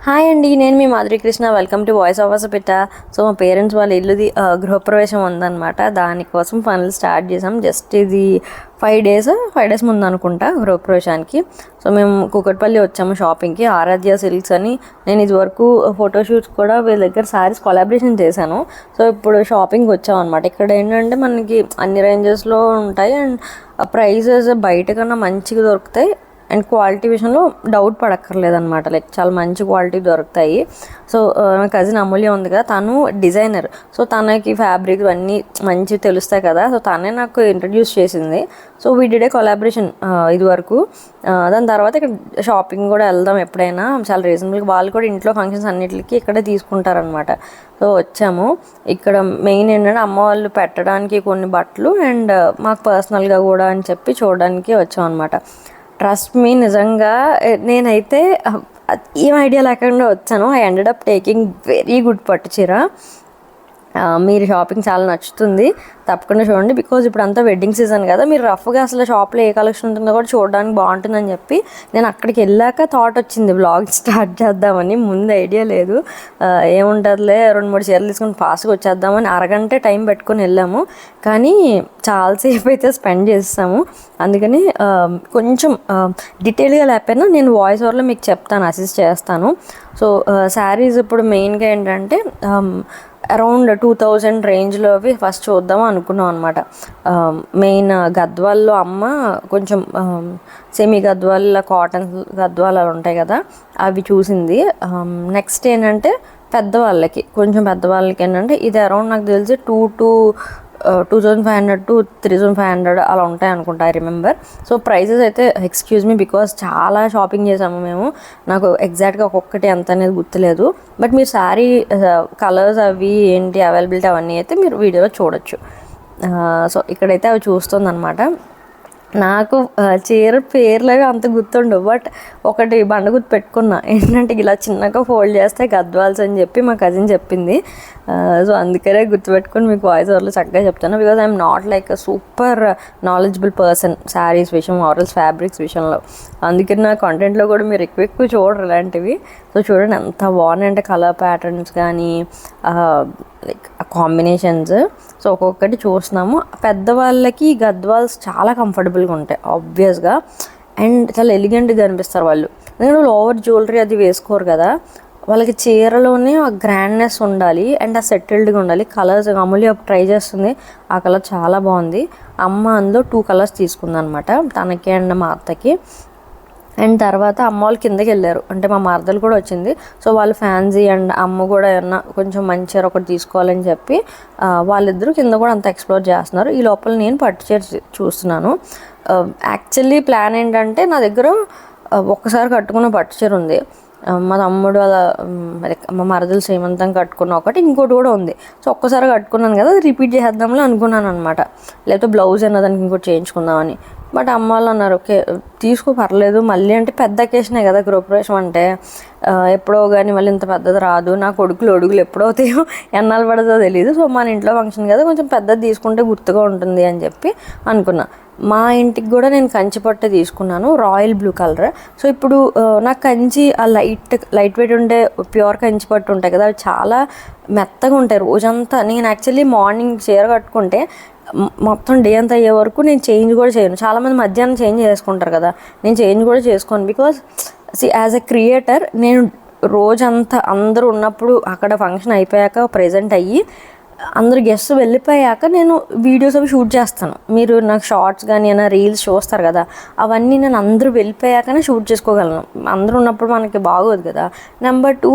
Hi అండి, నేను మీ Madhuri Krishna. Welcome to voice of అసపిట్ట. సో మా పేరెంట్స్ వాళ్ళ ఇల్లుది గృహప్రవేశం ఉందన్నమాట. దానికోసం పనులు స్టార్ట్ చేసాం. జస్ట్ ఇది 5 డేస్ ముందు అనుకుంటా గృహప్రవేశానికి. సో మేము కూకట్పల్లి వచ్చాము షాపింగ్కి. ఆరాధ్య సిల్క్స్ అని. నేను ఇదివరకు ఫోటోషూట్స్ కూడా వీళ్ళ దగ్గర శారీస్ కొలాబరేషన్ చేశాను. సో ఇప్పుడు షాపింగ్కి వచ్చాం అనమాట. ఇక్కడ ఏంటంటే మనకి అన్ని రేంజెస్లో ఉంటాయి అండ్ ప్రైజెస్ బయట కన్నా మంచిగా దొరుకుతాయి. అండ్ క్వాలిటీ విషయంలో డౌట్ పడక్కర్లేదనమాట. లైక్ చాలా మంచి క్వాలిటీ దొరుకుతాయి. సో నా కజిన్ అమూల్య ఉంది కదా, తను డిజైనర్. సో తనకి ఫ్యాబ్రిక్ అన్నీ మంచి తెలుస్తాయి కదా. సో తనే నాకు ఇంట్రడ్యూస్ చేసింది. So we did a collaboration ఇదివరకు. దాని తర్వాత ఇక్కడ షాపింగ్ కూడా వెళ్దాం ఎప్పుడైనా, చాలా రీజనబుల్గా. వాళ్ళు కూడా ఇంట్లో ఫంక్షన్స్ అన్నిటికీ ఇక్కడే తీసుకుంటారనమాట. సో వచ్చాము. ఇక్కడ మెయిన్ ఏంటంటే అమ్మ వాళ్ళు పెట్టడానికి కొన్ని బట్టలు అండ్ మాకు పర్సనల్గా కూడా అని చెప్పి చూడడానికి వచ్చాం అనమాట. ట్రస్ట్ మీ, నిజంగా నేనైతే ఏం ఐడియా లేకుండా వచ్చాను. I ended up taking very good పట్టు చీర. మీరు షాపింగ్ చాలా నచ్చుతుంది, తప్పకుండా చూడండి. బికాజ్ ఇప్పుడు అంతా వెడ్డింగ్ సీజన్ కదా, మీరు రఫ్గా అసలు షాప్లో ఏ కలెక్షన్ ఉంటుందో కూడా చూడడానికి బాగుంటుందని చెప్పి నేను అక్కడికి వెళ్ళాక థాట్ వచ్చింది బ్లాగ్ స్టార్ట్ చేద్దామని. ముందు ఐడియా లేదు. ఏముంటుందిలే 2-3 చీరలు తీసుకొని ఫాస్ట్గా వచ్చేద్దామని అరగంట టైం పెట్టుకొని వెళ్ళాము. కానీ చాలాసేపు అయితే స్పెండ్ చేస్తాము. అందుకని కొంచెం డీటెయిల్గా లేకపోయినా నేను వాయిస్ ఓవర్లో మీకు చెప్తాను, అసిస్ట్ చేస్తాను. సో శారీస్ ఇప్పుడు మెయిన్గా ఏంటంటే అరౌండ్ 2000 రేంజ్లో అవి ఫస్ట్ చూద్దాం అనుకున్నాం అనమాట. మెయిన్ గద్వాల్లో అమ్మ కొంచెం సెమీ గద్వాల, కాటన్ గద్వాలు అవి ఉంటాయి కదా, అవి చూసింది. నెక్స్ట్ ఏంటంటే పెద్దవాళ్ళకి, కొంచెం పెద్దవాళ్ళకి ఏంటంటే ఇది అరౌండ్ నాకు తెలిసి 2500 to 3500 అలా ఉంటాయి అనుకుంటా, ఐ రిమెంబర్. సో ప్రైజెస్ అయితే ఎక్స్క్యూజ్ మీ, బికాస్ చాలా షాపింగ్ చేసాము మేము. నాకు ఎగ్జాక్ట్గా ఒక్కొక్కటి ఎంత అనేది గుర్తులేదు. బట్ మీరు శారీ కలర్స్ అవి ఏంటి అవైలబిలిటీ అవన్నీ అయితే మీరు వీడియోలో చూడొచ్చు. సో ఇక్కడైతే అవి చూస్తుంది అనమాట. నాకు చీర పేర్లు అవి అంత గుర్తుండవు, బట్ ఒకటి బండ గుర్తు పెట్టుకున్నా. ఏంటంటే ఇలా చిన్నగా ఫోల్డ్ చేస్తే గద్వాల్స్ అని చెప్పి మా కజిన్ చెప్పింది. సో అందుకనే గుర్తుపెట్టుకుని మీకు వాయిస్ ఓవర్లో చక్కగా చెప్తాను. Because I'm not like a super knowledgeable person saris విషయం, ఆరల్స్ ఫ్యాబ్రిక్స్ విషయంలో. అందుకని నా కంటెంట్లో కూడా మీరు ఎక్కువ చూడరు ఇలాంటివి. సో చూడండి ఎంత బాగున్నాయి అంటే కలర్ ప్యాటర్న్స్ కానీ లైక్ కాంబినేషన్స్. సో ఒక్కొక్కటి చూస్తున్నాము. పెద్దవాళ్ళకి గద్వాల్స్ చాలా కంఫర్టబుల్గా ఉంటాయి ఆబ్వియస్గా, అండ్ చాలా ఎలిగెంట్గా అనిపిస్తారు వాళ్ళు. ఎందుకంటే ఓవర్ జ్యువెలరీ అది వేసుకోరు కదా, వాళ్ళకి చీరలోనే ఆ గ్రాండ్నెస్ ఉండాలి అండ్ ఆ సెటిల్డ్గా ఉండాలి. కలర్స్ అమూల్య ట్రై చేస్తుంది, ఆ కలర్ చాలా బాగుంది. అమ్మ అందులో 2 కలర్స్ తీసుకుంది అనమాట, తనకి అండ్ మా అత్తకి. అండ్ తర్వాత అమ్మ వాళ్ళు కిందకి వెళ్ళారు, అంటే మా మరదలు కూడా వచ్చింది. సో వాళ్ళు ఫ్యాన్సీ అండ్ అమ్మ కూడా ఏమన్నా కొంచెం మంచి చీర ఒకటి తీసుకోవాలని చెప్పి వాళ్ళిద్దరూ కింద కూడా అంత ఎక్స్ప్లోర్ చేస్తున్నారు. ఈ లోపల నేను పట్టు చీర చూస్తున్నాను. యాక్చువల్లీ ప్లాన్ ఏంటంటే నా దగ్గర ఒక్కసారి కట్టుకున్న పట్టు చీర ఉంది. మా తమ్ముడు అలా మా మరదలు శ్రీమంతం కట్టుకున్న ఒకటి, ఇంకోటి కూడా ఉంది. సో ఒక్కసారి కట్టుకున్నాను కదా, అది రిపీట్ చేద్దాంలో అనుకున్నాను అనమాట. లేకపోతే బ్లౌజ్ అన్నదానికి ఇంకోటి చేయించుకుందామని. బట్ అమ్మ వాళ్ళు అన్నారు ఓకే తీసుకో పర్లేదు, మళ్ళీ అంటే పెద్ద అకేషనే కదా గృహప్రవేశం అంటే, ఎప్పుడో కానీ మళ్ళీ ఇంత పెద్దది రాదు. నా కొడుకులు అడుగులు ఎప్పుడవుతాయో ఎన్నాళ్ళు పడుతుందో తెలియదు. సో మన ఇంట్లో ఫంక్షన్ కదా, కొంచెం పెద్దది తీసుకుంటే గుర్తుగా ఉంటుంది అని చెప్పి అనుకున్నా. మా ఇంటికి కూడా నేను కంచి పట్టు తీసుకున్నాను, రాయల్ బ్లూ కలర్. సో ఇప్పుడు నాకు కంచి ఆ లైట్ వెయిట్ ఉండే ప్యూర్ కంచి పట్టు ఉంటాయి కదా, అవి చాలా మెత్తగా ఉంటాయి. రోజంతా నేను యాక్చువల్లీ మార్నింగ్ చీర కట్టుకుంటే మొత్తం డే అంతా అయ్యే వరకు నేను చేంజ్ కూడా చేయను. చాలామంది మధ్యాహ్నం చేంజ్ చేసుకుంటారు కదా, నేను చేంజ్ కూడా చేసుకోను. బికాజ్ యాజ్ ఎ క్రియేటర్ నేను రోజంతా అందరూ ఉన్నప్పుడు అక్కడ ఫంక్షన్ అయిపోయాక ప్రెజెంట్ అయ్యి అందరు గెస్ట్ వెళ్ళిపోయాక నేను వీడియోస్ అవి షూట్ చేస్తాను. మీరు నాకు షార్ట్స్ కానీ ఏమైనా రీల్స్ చూస్తారు కదా, అవన్నీ నేను అందరూ వెళ్ళిపోయాకనే షూట్ చేసుకోగలను. అందరూ ఉన్నప్పుడు మనకి బాగోదు కదా. నెంబర్ 2,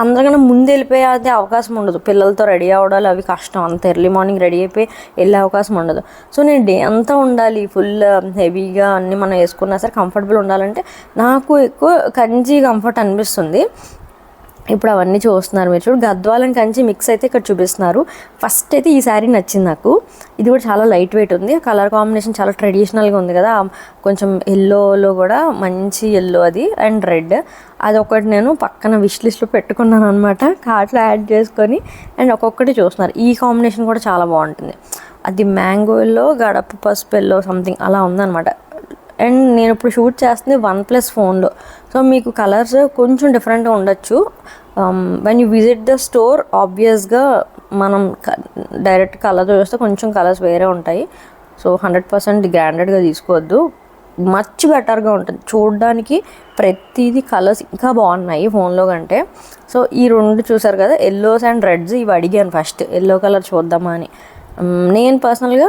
అందరికన్నా ముందు వెళ్ళిపోయే అవకాశం ఉండదు. పిల్లలతో రెడీ అవ్వడాలు అవి కష్టం, అంత ఎర్లీ మార్నింగ్ రెడీ అయిపోయి వెళ్ళే అవకాశం ఉండదు. సో నేను డే అంతా ఉండాలి, ఫుల్ హెవీగా అన్నీ మనం వేసుకున్నా సరే కంఫర్టబుల్ ఉండాలంటే నాకు ఎక్కువ కంచి కంఫర్ట్ అనిపిస్తుంది. ఇప్పుడు అవన్నీ చూస్తున్నారు మీరు. చూడు గద్వాలం కంచి మిక్స్ అయితే ఇక్కడ చూపిస్తున్నారు. ఫస్ట్ అయితే ఈ శారీ నచ్చింది నాకు. ఇది కూడా చాలా లైట్ వెయిట్ ఉంది, కలర్ కాంబినేషన్ చాలా ట్రెడిషనల్గా ఉంది కదా, కొంచెం ఎల్లోలో కూడా మంచి ఎల్లో అది అండ్ రెడ్. అదొకటి నేను పక్కన విష్ లిస్ట్లో పెట్టుకున్నాను అనమాట, కార్ట్లో యాడ్ చేసుకొని. అండ్ ఒక్కొక్కటి చూస్తున్నారు. ఈ కాంబినేషన్ కూడా చాలా బాగుంటుంది. అది మ్యాంగో ఎల్లో, గడప పసుపు ఎల్లో సంథింగ్ అలా ఉందన్నమాట. అండ్ నేను ఇప్పుడు షూట్ చేస్తుంది OnePlus ఫోన్లో. సో మీకు కలర్స్ కొంచెం డిఫరెంట్గా ఉండొచ్చు. When you visit the store ఆబ్వియస్గా మనం డైరెక్ట్ కలర్తో చూస్తే కొంచెం కలర్స్ వేరే ఉంటాయి. సో 100% గ్రాండెడ్గా తీసుకోవద్దు, మచ్ బెటర్గా ఉంటుంది చూడడానికి. ప్రతిదీ కలర్స్ ఇంకా బాగున్నాయి ఫోన్లో కంటే. సో ఈ రెండు చూసారు కదా, ఎల్లోస్ అండ్ రెడ్స్, ఇవి అడిగాను ఫస్ట్ ఎల్లో కలర్ చూద్దామా అని. నేను పర్సనల్గా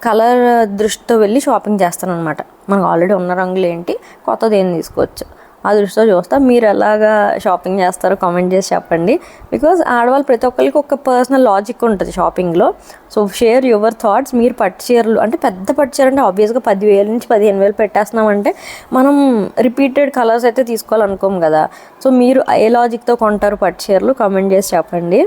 కలర్ దృష్టితో వెళ్ళి షాపింగ్ చేస్తాను అనమాట. మనకు ఆల్రెడీ ఉన్న రంగులు ఏంటి, కొత్తది ఏం తీసుకోవచ్చు ఆ దృష్టితో చూస్తా. మీరు ఎలాగా షాపింగ్ చేస్తారో కామెంట్ చేసి చెప్పండి. బికాజ్ ఆడవాళ్ళు ప్రతి ఒక్కరికి ఒక పర్సనల్ లాజిక్ ఉంటుంది షాపింగ్లో. So share your thoughts. మీరు పట్టు చీరలు అంటే పెద్ద పట్టు చీర అంటే ఆబ్వియస్గా 10,000 నుంచి 15,000 పెట్టేస్తున్నామంటే మనం రిపీటెడ్ కలర్స్ అయితే తీసుకోవాలనుకోం కదా. సో మీరు ఏ లాజిక్తో కొంటారు పట్టు చీరలు కామెంట్ చేసి చెప్పండి.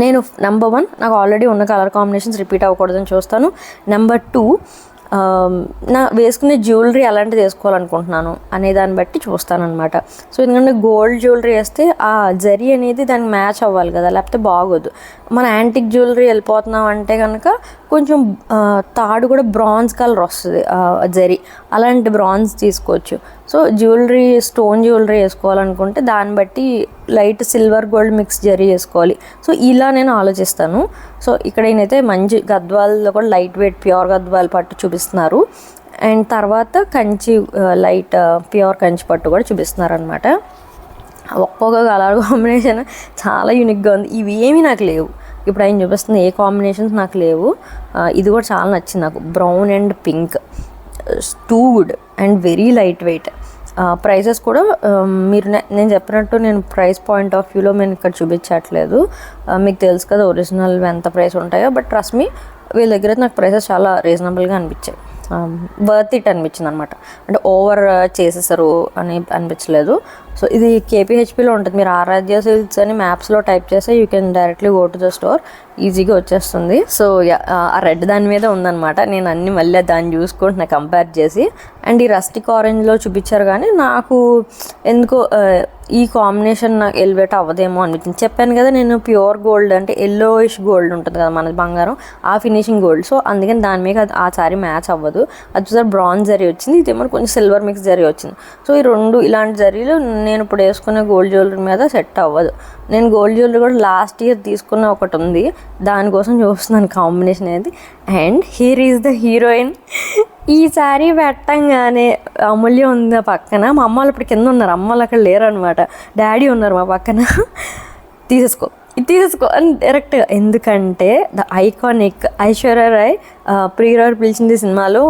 నేను నెంబర్ 1 నాకు ఆల్రెడీ ఉన్న కలర్ కాంబినేషన్స్ రిపీట్ అవ్వకూడదని చూస్తాను. నెంబర్ 2 నా వేసుకునే జ్యువెలరీ ఎలాంటిది వేసుకోవాలనుకుంటున్నాను అనే దాన్ని బట్టి చూస్తానన్నమాట. సో ఎందుకంటే గోల్డ్ జ్యువెలరీ వేస్తే ఆ జరీ అనేది దానికి మ్యాచ్ అవ్వాలి కదా, లేకపోతే బాగోదు. మన యాంటిక్ జ్యువెలరీ వెళ్ళిపోతున్నాం అంటే కనుక కొంచెం తాడు కూడా బ్రాంజ్ కలర్ వస్తుంది జరీ, అలాంటి బ్రాంజ్ తీసుకోవచ్చు. సో జ్యువెలరీ స్టోన్ జ్యువెలరీ వేసుకోవాలనుకుంటే దాన్ని బట్టి light silver gold mix zari వేసుకోవాలి. సో ఇలా నేను ఆలోచిస్తాను. సో ఇక్కడ నేనైతే మంచి గద్వాల్లో కూడా లైట్ వెయిట్ ప్యూర్ గద్వాల్ పట్టు చూపిస్తున్నారు. అండ్ తర్వాత కంచి లైట్ ప్యూర్ కంచి పట్టు కూడా చూపిస్తున్నారు అనమాట. ఒక్కొక్క కలర్ కాంబినేషన్ చాలా యూనిక్గా ఉంది. ఇవి ఏమీ నాకు లేవు, ఇప్పుడు ఆయన చూపిస్తుంది ఏ కాంబినేషన్స్ నాకు లేవు. ఇది కూడా చాలా నచ్చింది నాకు, brown and pink, too good and very light weight. Prices కూడా మీరు నేను చెప్పినట్టు నేను ప్రైస్ పాయింట్ ఆఫ్ వ్యూలో నేను ఇక్కడ చూపించట్లేదు. మీకు తెలుసు కదా ఒరిజినల్ ఎంత ప్రైస్ ఉంటాయో. బట్ ట్రస్ట్ మీ, వీళ్ళ దగ్గర నాకు ప్రైసెస్ చాలా రీజనబుల్గా అనిపించాయి. వర్త్ ఇట్ అనిపించింది అనమాట. అంటే ఓవర్ చేసేసారు అని అనిపించలేదు. సో ఇది కేపీహెచ్పిలో ఉంటుంది. మీరు ఆరాధ్య సిల్క్స్ అని మ్యాప్స్లో టైప్ చేస్తే you can directly go to the store, ఈజీగా వచ్చేస్తుంది. సో ఆ రెడ్ దాని మీద ఉందన్నమాట. నేను అన్ని మళ్ళీ దాన్ని చూసుకుంటున్నా కంపేర్ చేసి. అండ్ ఈ రస్టిక్ ఆరెంజ్లో చూపించారు కానీ నాకు ఎందుకో ఈ కాంబినేషన్ నాకు ఎలివేట్ అవ్వదేమో అనిపించింది. చెప్పాను కదా నేను ప్యూర్ గోల్డ్ అంటే ఎల్లోయిష్ గోల్డ్ ఉంటుంది కదా మన బంగారం, ఆ ఫినిషింగ్ గోల్డ్. సో అందుకని దాని మీద ఆ సారీ మ్యాచ్ అవ్వదు. అది చూసారు బ్రాంజ్ జరీ వచ్చింది, ఇదేమో కొంచెం సిల్వర్ మిక్స్ జరీ వచ్చింది. సో ఈ రెండు ఇలాంటి జరీలు నేను ఇప్పుడు వేసుకునే గోల్డ్ జ్యువెలరీ మీద సెట్ అవ్వదు. నేను గోల్డ్ జ్యువెలరీ కూడా లాస్ట్ ఇయర్ తీసుకున్న ఒకటి ఉంది, దానికోసం చూస్తున్నాను కాంబినేషన్ అనేది. And here is the heroine. ఈ సారీ పెట్టంగానే అమూల్య ఉంది పక్కన, మా అమ్మ వాళ్ళు ఇప్పుడు కింద ఉన్నారు, అమ్మ వాళ్ళు అక్కడ లేరు అనమాట, డాడీ ఉన్నారు మా పక్కన. తీసేసుకో అని డైరెక్ట్గా, ఎందుకంటే ద ఐకానిక్ ఐశ్వర్య రాయ్ ప్రియురారు పిలిచింది సినిమాలో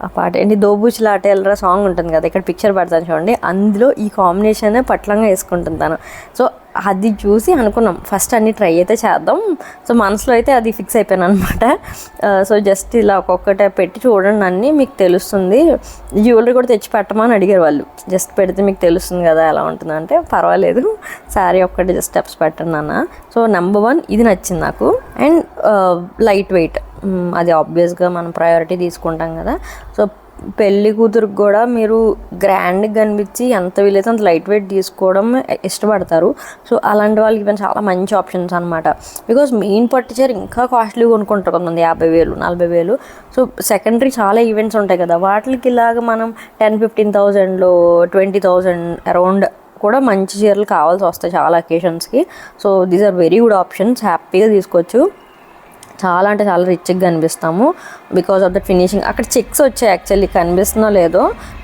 ఆ పాట ఏంటి, దోబూచులాట ఎల్రా సాంగ్ ఉంటుంది కదా, ఇక్కడ పిక్చర్ పడతాను చూడండి, అందులో ఈ కాంబినేషన్ పట్లంగా వేసుకుంటుంది తను. సో అది చూసి అనుకున్నాం ఫస్ట్ అన్ని ట్రై అయితే చేద్దాం. సో మనసులో అయితే అది ఫిక్స్ అయిపోయాను అనమాట. సో జస్ట్ ఇలా ఒక్కొక్కటే పెట్టి చూడండి అన్నీ మీకు తెలుస్తుంది. జ్యువెలరీ కూడా తెచ్చి పెట్టమని అడిగారు వాళ్ళు, జస్ట్ పెడితే మీకు తెలుస్తుంది కదా ఎలా ఉంటుందంటే, పర్వాలేదు శారీ ఒక్కటి జస్ట్ స్టెప్స్ పెట్టండి అన్న. సో నెంబర్ 1 ఇది నచ్చింది నాకు. అండ్ లైట్ వెయిట్, అది ఆబ్వియస్గా మనం ప్రయారిటీ తీసుకుంటాం కదా. సో పెళ్ళి కూతురికి కూడా మీరు గ్రాండ్గా కనిపించి ఎంత వీలైతే అంత లైట్ వెయిట్ తీసుకోవడం ఇష్టపడతారు. సో అలాంటి వాళ్ళకి ఇవన్నీ చాలా మంచి ఆప్షన్స్ అనమాట. బికాజ్ మెయిన్ పట్టు చీర ఇంకా కాస్ట్లీ కొనుక్కుంటారు కొంతమంది, 50,000 40,000. సో సెకండరీ చాలా ఈవెంట్స్ ఉంటాయి కదా, వాటికి ఇలాగ మనం 10,000-15,000 20,000 అరౌండ్ కూడా మంచి చీరలు కావాల్సి వస్తాయి చాలా అకేషన్స్కి. So these are very good options, హ్యాపీగా తీసుకోవచ్చు. చాలా అంటే చాలా రిచ్గా కనిపిస్తాము బికాస్ ఆఫ్ దట్ ఫినిషింగ్. అక్కడ చెక్స్ వచ్చాయి, యాక్చువల్లీ కనిపిస్తుందో లేదో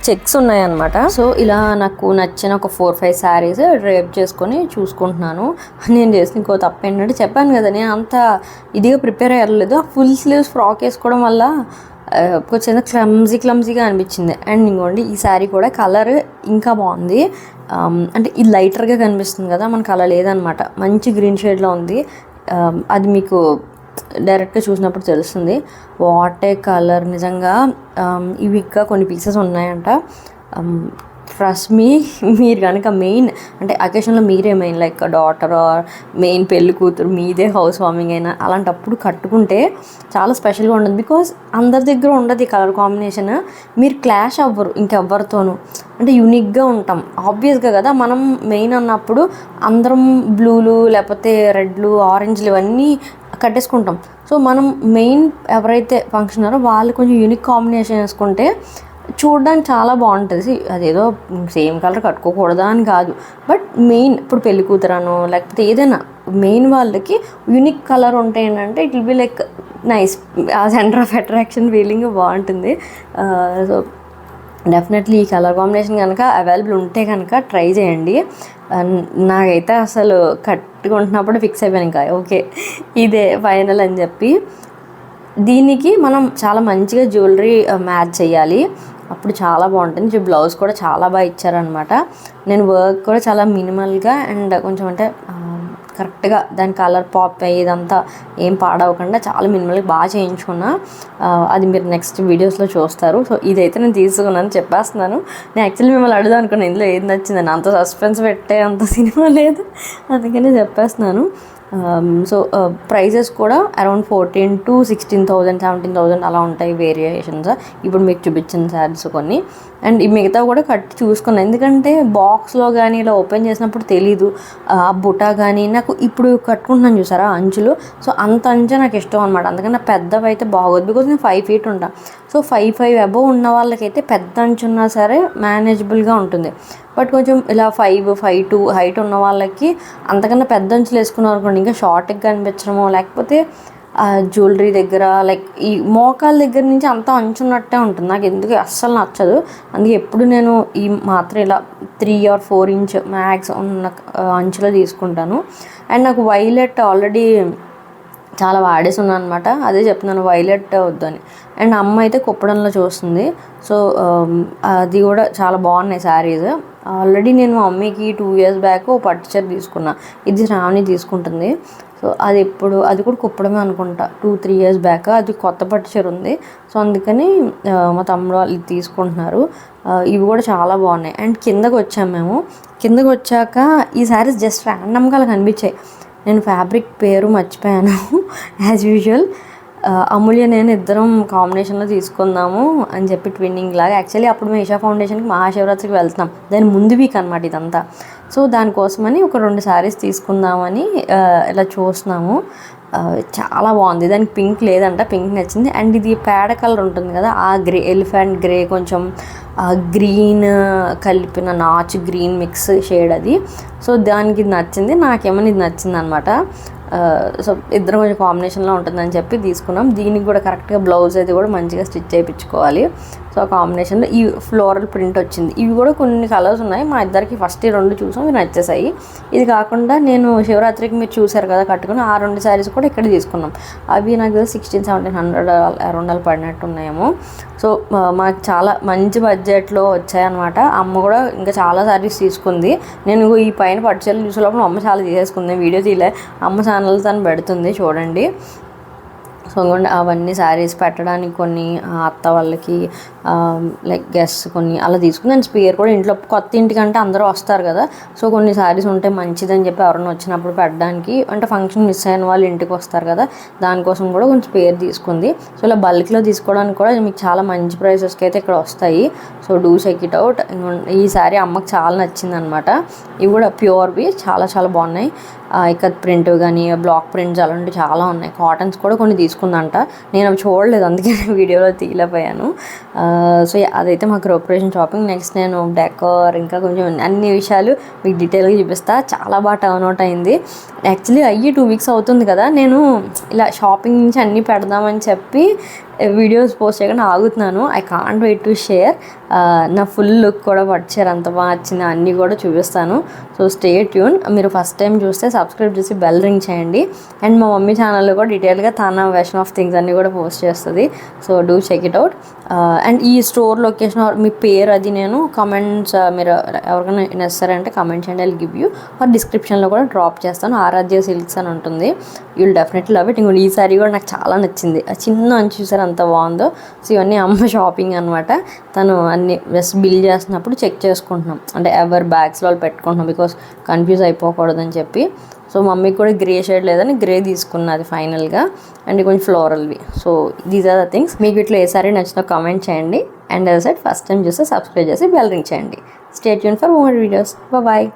చెక్స్ ఉన్నాయన్నమాట. సో ఇలా నాకు నచ్చిన ఒక 4-5 శారీస్ డ్రేప్ చేసుకొని చూసుకుంటున్నాను. నేను చేసిన ఇంకో తప్పు ఏంటంటే, చెప్పాను కదా నేను అంత ఇదిగా ప్రిపేర్ అయ్యలేదు. ఫుల్ స్లీవ్స్ ఫ్రాక్ వేసుకోవడం వల్ల కొంచెం క్లమ్జీగా అనిపించింది. అండ్ ఇంకోండి ఈ శారీ కూడా కలర్ ఇంకా బాగుంది. అంటే ఇది లైటర్గా కనిపిస్తుంది కదా, మన కలర్ లేదనమాట, మంచి గ్రీన్ షేడ్లో ఉంది. అది మీకు డైరెక్ట్గా చూసినప్పుడు తెలుస్తుంది. వాట్ ఏ కలర్ నిజంగా. ఇవి ఇంకా కొన్ని పీసెస్ ఉన్నాయంట. ట్రస్ట్ మీ, మీరు కనుక మెయిన్ అంటే అకేషన్లో మీరే main like daughter or main పెళ్ళి కూతురు మీదే హౌస్ వార్మింగ్ అయినా అలాంటప్పుడు కట్టుకుంటే చాలా స్పెషల్గా ఉంటుంది. బికాజ్ అందరి దగ్గర ఉండదు ఈ కలర్ కాంబినేషన్, మీరు క్లాష్ అవ్వరు ఇంకెవ్వరితోనూ, అంటే యూనిక్గా ఉంటాం ఆబ్వియస్గా కదా. మనం మెయిన్ అన్నప్పుడు అందరం బ్లూలు లేకపోతే రెడ్లు ఆరెంజ్లు ఇవన్నీ కట్టేసుకుంటాం. సో మనం మెయిన్ ఎవరైతే ఫంక్షన్ ఉన్నారో వాళ్ళు కొంచెం యూనిక్ కాంబినేషన్ వేసుకుంటే చూడడానికి చాలా బాగుంటుంది. అదేదో సేమ్ కలర్ కట్టుకోకూడదా అని కాదు, బట్ మెయిన్ ఇప్పుడు పెళ్లి కూతురనో లేకపోతే ఏదైనా మెయిన్ వాళ్ళకి యూనిక్ కలర్ ఉంటే ఏంటంటే it will be like nice, ఆ సెంటర్ ఆఫ్ అట్రాక్షన్ ఫీలింగ్ బాగుంటుంది. సో డెఫినెట్లీ ఈ కలర్ కాంబినేషన్ కనుక అవైలబుల్ ఉంటే కనుక ట్రై చేయండి. నాకైతే అసలు కట్టుకుంటున్నప్పుడు ఫిక్స్ అయిపోయాను ఇంకా ఓకే ఇదే ఫైనల్ అని చెప్పి. దీనికి మనం చాలా మంచిగా జ్యువెలరీ మ్యాచ్ చేయాలి, అప్పుడు చాలా బాగుంటుంది. బ్లౌజ్ కూడా చాలా బాగా ఇచ్చారనమాట. నేను వర్క్ కూడా చాలా మినిమల్గా అండ్ కొంచెం అంటే కరెక్ట్గా దాని కలర్ పాప్ ఇదంతా ఏం పాడవకుండా చాలా మినిమల్గా బాగా చేయించుకున్నా. అది మీరు నెక్స్ట్ వీడియోస్లో చూస్తారు. సో ఇదైతే నేను తీసుకున్నాను చెప్పేస్తున్నాను. నేను యాక్చువల్లీ మిమ్మల్ని అడుగుదాం అనుకున్నాను ఇందులో ఏది నచ్చిందని, అంత సస్పెన్స్ పెట్టే అంత సినిమా లేదు, అందుకనే చెప్పేస్తున్నాను. సో ప్రైజెస్ కూడా అరౌండ్ 14,000 to 16,000 17,000 అలా ఉంటాయి వేరియేషన్స్. ఇప్పుడు మీకు చూపించిన శారీస్ కొన్ని, అండ్ ఈ మిగతా కూడా కట్టి చూసుకున్నాను. ఎందుకంటే బాక్స్లో కానీ ఇలా ఓపెన్ చేసినప్పుడు తెలీదు ఆ బుటా కానీ. నాకు ఇప్పుడు కట్టుకుంటున్నాను చూసారా అంచులు, సో అంత అంచు నాకు ఇష్టం అనమాట. అందుకని నాకు పెద్దవి అయితే బాగోదు, బికాజ్ నేను 5 feet ఉంటాను. సో 5'5" అబోవ్ ఉన్న వాళ్ళకైతే పెద్ద అంచు ఉన్నా సరే మేనేజబుల్గా ఉంటుంది. బట్ కొంచెం ఇలా 5'2" హైట్ ఉన్న వాళ్ళకి అంతకన్నా పెద్ద అంచులు వేసుకున్నారు అనుకోండి ఇంకా షార్ట్గా కనిపించడమో, లేకపోతే జ్యువెలరీ దగ్గర లైక్ ఈ మోకాల దగ్గర నుంచి అంతా అంచున్నట్టే ఉంటుంది. నాకు ఎందుకు అస్సలు నచ్చదు. అందుకే ఎప్పుడు నేను ఈ మాత్రం ఇలా 3 or 4 inch మ్యాక్స్ ఉన్న అంచులో తీసుకుంటాను. అండ్ నాకు వైలెట్ ఆల్రెడీ చాలా వాడేసి ఉన్నాను అనమాట, అదే చెప్తున్నాను వైలెట్ వద్దని. అండ్ అమ్మ అయితే కుప్పడంలో చూస్తుంది. సో అది కూడా చాలా బాగున్నాయి శారీస్. ఆల్రెడీ నేను మా మమ్మీకి 2 years బ్యాక్ పట్టు చీర తీసుకున్నా, ఇది శ్రావణి తీసుకుంటుంది. సో అది ఎప్పుడు అది కూడా కుప్పడమే అనుకుంటా, 2-3 years బ్యాక్. అది కొత్త పట్టు చీర ఉంది, సో అందుకని మా తమ్ముడు వాళ్ళు ఇది తీసుకుంటున్నారు. ఇవి కూడా చాలా బాగున్నాయి. అండ్ కిందకు వచ్చాము మేము. కిందకు వచ్చాక ఈ శారీస్ జస్ట్ ర్యాండమ్గా అలా కనిపించాయి. నేను ఫ్యాబ్రిక్ పేరు మర్చిపోయాను యాజ్ యూజువల్. అమూల్య నేను ఇద్దరం కాంబినేషన్లో తీసుకుందాము అని చెప్పి ట్విన్నింగ్ లాగా. యాక్చువల్లీ అప్పుడు మేము ఈషా ఫౌండేషన్కి మహాశివరాత్రికి వెళ్తున్నాం, దాని ముందు వీక్ అనమాట ఇదంతా. సో దానికోసమని ఒక 2 sarees తీసుకుందామని ఇలా చూస్తున్నాము. చాలా బాగుంది. దానికి పింక్ లేదంట, పింక్ నచ్చింది. అండ్ ఇది పేడ కలర్ ఉంటుంది కదా, ఆ గ్రే ఎలిఫెంట్ గ్రే కొంచెం గ్రీన్ కలిపిన నాచు గ్రీన్ మిక్స్ షేడ్ అది. సో దానికి ఇది నచ్చింది, నాకేమో ఇది నచ్చింది అనమాట. సో ఇద్దరు కొంచెం కాంబినేషన్లో ఉంటుందని చెప్పి తీసుకున్నాం. దీనికి కూడా కరెక్ట్గా బ్లౌజ్ అది కూడా మంచిగా స్టిచ్ చేయించుకోవాలి. సో ఆ కాంబినేషన్లో ఈ ఫ్లోరల్ ప్రింట్ వచ్చింది. ఇవి కూడా కొన్ని కలర్స్ ఉన్నాయి, మా ఇద్దరికి ఫస్ట్ 2 చూసాం, ఇవి నచ్చేసాయి. ఇది కాకుండా నేను శివరాత్రికి మీరు చూసారు కదా కట్టుకుని, ఆ 2 sarees కూడా ఇక్కడ తీసుకున్నాం. అవి నాకు 1600-1700 అరౌండ్ అలా పడినట్టు ఉన్నాయేమో. సో మాకు చాలా మంచి బడ్జెట్లో వచ్చాయన్నమాట. అమ్మ కూడా ఇంకా చాలా sarees తీసుకుంది. నేను ఈ పైన పట్టు చీరలు చూసేటప్పుడు అమ్మ చాలా తీసేసుకుంది, వీడియో తీయలే. అమ్మ ఛానల్ తను పెడుతుంది చూడండి. సో అవన్నీ శారీస్ పెట్టడానికి కొన్ని అత్త వాళ్ళకి లైక్ గెస్ట్ కొన్ని అలా తీసుకుని, నేను స్పేర్ కూడా ఇంట్లో కొత్త ఇంటికంటే అందరూ వస్తారు కదా, సో కొన్ని శారీస్ ఉంటే మంచిదని చెప్పి ఎవరైనా వచ్చినప్పుడు పెట్టడానికి, అంటే ఫంక్షన్ మిస్ అయిన వాళ్ళు ఇంటికి వస్తారు కదా, దానికోసం కూడా కొంచెం స్పేర్ తీసుకుంది. సో ఇలా బల్క్లో తీసుకోవడానికి కూడా మీకు చాలా మంచి ప్రైసెస్కి అయితే ఇక్కడ వస్తాయి. So do check it out. ఈ శారీ అమ్మకి చాలా నచ్చింది అనమాట. ఇవి కూడా ప్యూర్వి చాలా చాలా బాగున్నాయి. ఇక్కత్ ప్రింట్ కానీ బ్లాక్ ప్రింట్స్ అలాంటివి చాలా ఉన్నాయి. కాటన్స్ కూడా కొన్ని తీసుకుందంట, నేను అవి చూడలేదు అందుకే వీడియోలో తీయలేకపోయాను. సో అదైతే మా కార్పొరేషన్ షాపింగ్. నెక్స్ట్ నేను డెకోర్ ఇంకా కొంచెం అన్ని విషయాలు మీకు డీటెయిల్గా చూపిస్తా. చాలా బాగా టర్న్ అవుట్ అయింది. యాక్చువల్లీ 2 weeks అవుతుంది కదా, నేను ఇలా షాపింగ్ నుంచి అన్నీ పెడదామని చెప్పి వీడియోస్ పోస్ట్ చేయకుండా ఆగుతున్నాను. I can't wait to share. నా ఫుల్ లుక్ కూడా పట్టారు, అంత బాగా వచ్చింది, అన్నీ కూడా చూపిస్తాను. So stay tune. మీరు ఫస్ట్ టైం చూస్తే సబ్స్క్రైబ్ చేసి బెల్ రింగ్ చేయండి. అండ్ మా మమ్మీ ఛానల్లో కూడా డీటెయిల్గా తన వెర్షన్ ఆఫ్ థింగ్స్ అన్నీ కూడా పోస్ట్ చేస్తుంది. So do check it out. And ఈ స్టోర్ లొకేషన్ మీ పేరు అది నేను కమెంట్స్ మీరు ఎవరికైనా నెసరీ కమెంట్ చేయండి, ఐ గివ్ యూ. ఆర్ డిస్క్రిప్షన్లో కూడా డ్రాప్ చేస్తాను. ఆరాధ్య సిల్క్స్ అని ఉంటుంది, you will definitely love it. ఇంకోటి ఈ సారీ కూడా నాకు చాలా నచ్చింది, ఆ చిన్న అంచు చూసారు అంత బాగుందో. సో ఇవన్నీ అమ్మ షాపింగ్ అనమాట. తను అన్ని జస్ట్ బిల్ చేస్తున్నప్పుడు చెక్ చేసుకుంటున్నాం, అంటే ఎవరి బ్యాగ్స్లో వాళ్ళు పెట్టుకుంటున్నాం, బికాస్ కన్ఫ్యూజ్ అయిపోకూడదని చెప్పి. సో మమ్మీకి కూడా గ్రే షేడ్ లేదని గ్రే తీసుకున్నది ఫైనల్గా. అండ్ కొంచెం ఫ్లోరల్వి. So these are the things. మీకు ఇట్లా ఏ సారీ నచ్చినా కామెంట్ చేయండి. And as I said first time చూస్తే సబ్స్క్రైబ్ చేసి బెల్ రింగ్ చేయండి. Stay tune for more videos. Bye.